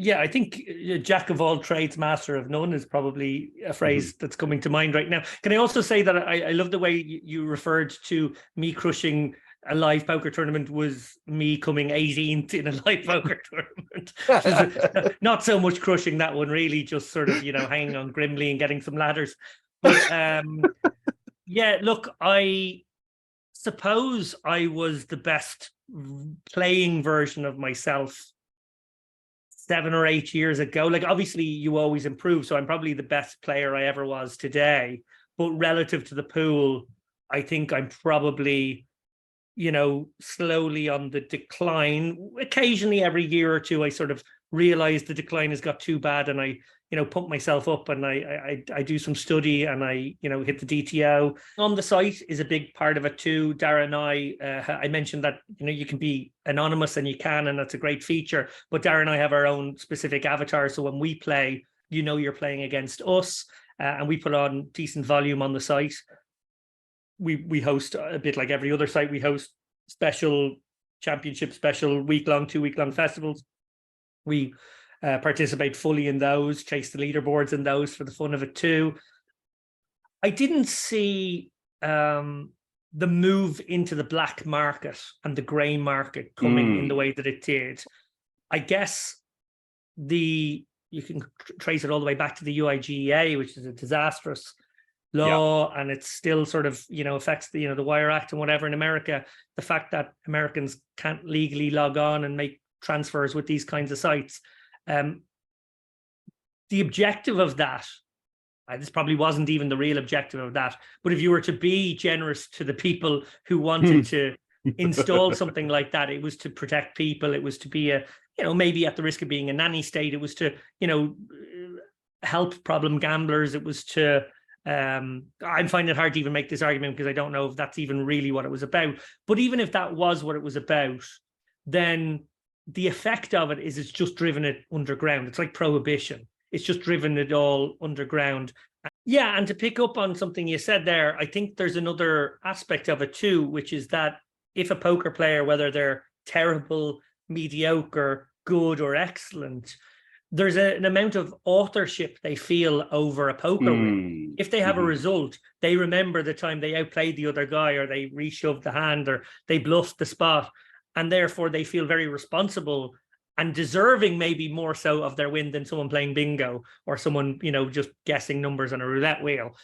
Yeah, I think jack of all trades, master of none is probably a phrase that's coming to mind right now. Can I also say that I love the way you referred to me crushing a live poker tournament was me coming 18th in a live poker tournament. Not so much crushing that one, really, just sort of, hanging on grimly and getting some ladders. But yeah, look, I suppose I was the best playing version of myself 7 or 8 years ago. Like, obviously you always improve, so I'm probably the best player I ever was today, but relative to the pool, I think I'm probably slowly on the decline. Occasionally every year or two I sort of realize the decline has got too bad, and I pump myself up, and I do some study, and I hit the DTO. On the site is a big part of it too. Dara and I mentioned that you can be anonymous, and and that's a great feature, but Dara and I have our own specific avatar, so when we play, you're playing against us, and we put on decent volume on the site. We host a bit like every other site. We host special championships, special week-long, 2-week-long festivals. We participate fully in those, chase the leaderboards in those for the fun of it too. I didn't see the move into the black market and the grey market coming in the way that it did. I guess you can trace it all the way back to the UIGEA, which is a disastrous law, and it still sort of affects the the Wire Act and whatever in America. The fact that Americans can't legally log on and make transfers with these kinds of sites, the objective of that, this probably wasn't even the real objective of that, but if you were to be generous to the people who wanted to install something like that, it was to protect people. It was to be a maybe at the risk of being a nanny state. It was to help problem gamblers. It was to I'm finding it hard to even make this argument because I don't know if that's even really what it was about. But even if that was what it was about, then the effect of it is it's just driven it underground. It's like prohibition. It's just driven it all underground. Yeah, and to pick up on something you said there, I think there's another aspect of it too, which is that if a poker player, whether they're terrible, mediocre, good, or excellent, there's an amount of authorship they feel over a poker win. If they have a result, they remember the time they outplayed the other guy, or they reshoved the hand, or they bluffed the spot, and therefore they feel very responsible and deserving, maybe more so, of their win than someone playing bingo or someone just guessing numbers on a roulette wheel.